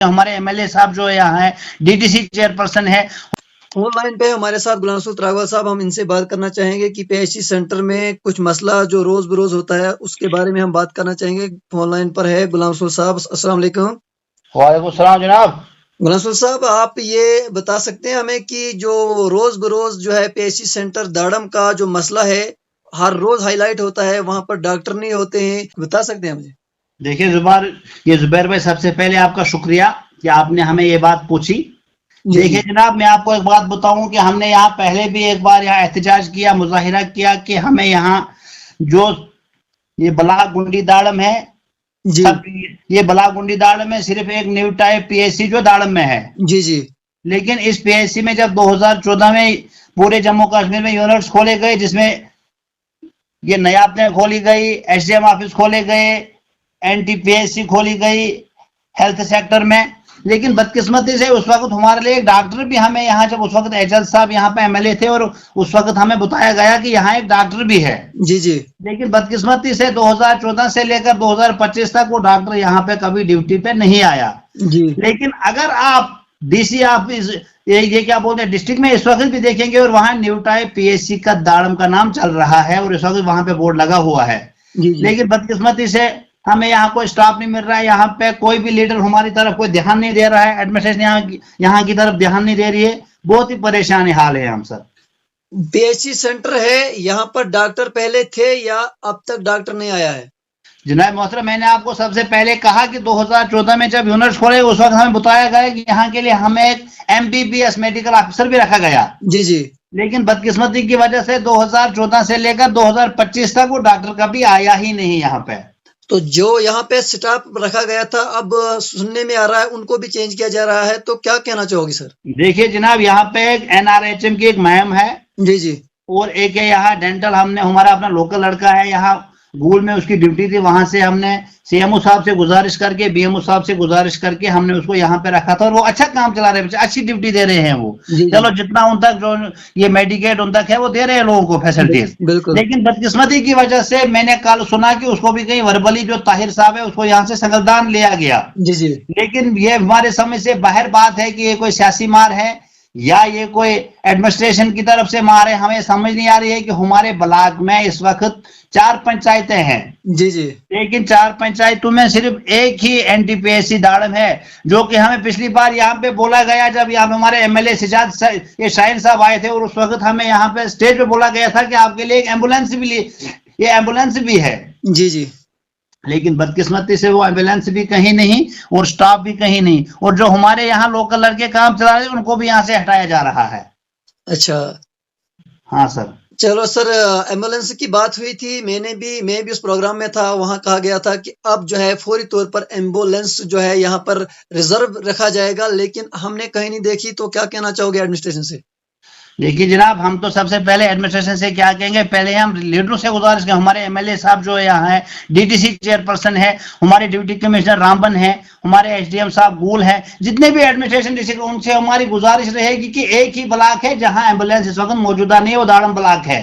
हमारे एमएलए साहब जो यहाँ है, डीटीसी चेयरपर्सन है। ऑनलाइन पे हमारे साथ गुलाम रसूल तरावल साहब, हम इनसे बात करना चाहेंगे कि पीएचसी सेंटर में कुछ मसला जो रोज बरोज होता है उसके बारे में हम बात करना चाहेंगे। ऑनलाइन पर है गुलाम रसूल साहब। अस्सलाम वालेकुम। वालेकुम सलाम जनाब। गुलाम रसूल साहब, आप ये बता सकते हैं हमें कि जो रोज बरोज जो है पीएचसी सेंटर दाड़म का जो मसला है, हर रोज हाईलाइट होता है, वहां पर डॉक्टर नहीं होते हैं, बता सकते हैं मुझे? देखिए जुबैर भाई, सबसे पहले आपका शुक्रिया कि आपने हमें ये बात पूछी। जी देखिए जी जनाब, मैं आपको एक बात बताऊं कि हमने यहाँ पहले भी एक बार यहाँ एहतजाज किया, मुजाहिरा किया कि हमें यहाँ जो ये बलागुंडी दाड़म है, जी सब ये बलागुंडी दाड़म है, सिर्फ एक न्यू टाइप पीएचसी जो दाड़म में है। जी जी लेकिन इस पीएचसी में जब 2014 में पूरे जम्मू कश्मीर में यूनिट्स खोले गए, जिसमें ये नयाब ने खोली गई, एसडीएम ऑफिस खोले गए, एनटीपीएससी खोली गई हेल्थ सेक्टर में। लेकिन बदकिस्मती से उस वक्त हमारे लिए एक डॉक्टर भी हमें यहाँ, जब उस वक्त एजाज साहब यहाँ पे एमएलए थे, और उस वक्त हमें बताया गया कि यहाँ एक डॉक्टर भी है। जी जी लेकिन बदकिस्मती से 2014 से लेकर 2025 तक वो डॉक्टर यहाँ पे कभी ड्यूटी पे नहीं आया। जी लेकिन अगर आप डीसी ऑफिस, ये क्या बोलते हैं, डिस्ट्रिक्ट में इस वक्त भी देखेंगे, और वहां न्यू टाइप पीएचसी का दाड़म का नाम चल रहा है, और इस वक्त वहां पे बोर्ड लगा हुआ है। जी जी लेकिन बदकिस्मती से हमें यहाँ कोई स्टाफ नहीं मिल रहा है, यहाँ पे कोई भी लीडर हमारी तरफ कोई ध्यान नहीं दे रहा है, एडमिनिस्ट्रेशन यहाँ की तरफ ध्यान नहीं दे रही है। बहुत ही परेशानी हाल है हम सर। पीएचसी सेंटर है, यहाँ पर डॉक्टर पहले थे या अब तक डॉक्टर नहीं आया है? जनाब मोहतरम, मैंने आपको सबसे पहले कहा कि 2014 में जब यूनिट्स खोले, उस वक्त हमें बताया गया कि यहाँ के लिए हमें एक एमबीबीएस मेडिकल ऑफिसर भी रखा गया। जी जी लेकिन बदकिस्मती की वजह से 2014 से लेकर 2025 तक वो डॉक्टर कभी आया ही नहीं यहाँ पे। तो जो यहाँ पे स्टाफ रखा गया था, अब सुनने में आ रहा है उनको भी चेंज किया जा रहा है, तो क्या कहना चाहोगे सर? देखिए जनाब, यहाँ पे एक एनआरएचएम की एक मैम है, जी जी और एक है यहाँ डेंटल, हमने हमारा अपना लोकल लड़का है यहाँ गूल में, उसकी ड्यूटी थी, वहां से हमने सीएमओ साहब से गुजारिश करके, बीएमओ साहब से गुजारिश करके हमने उसको यहाँ पे रखा था, और वो अच्छा काम चला रहे हैं, अच्छी ड्यूटी दे रहे हैं वो। जी चलो जितना उन तक जो ये मेडिकेट उन तक है वो दे रहे हैं लोगों को फैसिलिटीज। बिल्कुल। लेकिन बदकिस्मती की वजह से मैंने कल सुना कि उसको भी कहीं वर्बली, जो ताहिर साहब है, उसको यहाँ से संगलदान लिया गया। जी जी लेकिन ये हमारे समझ से बाहर बात है कि ये कोई सियासी मार है या ये कोई एडमिनिस्ट्रेशन की तरफ से मार है, हमें समझ नहीं आ रही है कि हमारे ब्लॉक में इस वक्त 4 पंचायतें हैं। जी जी लेकिन 4 पंचायतों में सिर्फ एक ही एनटीपीएससी दाड़म है, जो कि हमें पिछली बार यहाँ पे बोला गया, जब यहाँ पे हमारे एमएलए सिजाद ये शाहीन साहब आए थे, और उस वक्त हमें यहाँ पे स्टेज पे बोला गया था कि आपके लिए एक एम्बुलेंस भी, ये एम्बुलेंस भी है। जी जी लेकिन बदकिस्मती से वो एम्बुलेंस भी कहीं नहीं, और स्टाफ भी कहीं नहीं, और जो हमारे यहाँ लोकल लड़के काम चला रहे हैं उनको भी यहाँ से हटाया जा रहा है। अच्छा। हाँ सर। चलो सर, एम्बुलेंस की बात हुई थी, मैं भी उस प्रोग्राम में था, वहां कहा गया था कि अब जो है फौरी तौर पर एम्बुलेंस जो है यहाँ पर रिजर्व रखा जाएगा, लेकिन हमने कहीं नहीं देखी। तो क्या कहना चाहोगे एडमिनिस्ट्रेशन से? देखिए जनाब, हम तो सबसे पहले एडमिनिस्ट्रेशन से क्या कहेंगे, पहले हम लीडरों से गुजारिश करें, हमारे एमएलए साहब जो यहाँ है, डीटीसी चेयरपर्सन है, हमारे डिप्टी कमिश्नर रामबन है, हमारे एसडीएम साहब गूल है, जितने भी एडमिनिस्ट्रेशन डिस्ट्रिक्ट, उनसे हमारी गुजारिश रहेगी कि एक ही ब्लॉक है जहां एम्बुलेंस इस वक्त मौजूदा नहीं है, वो दाड़म ब्लॉक है।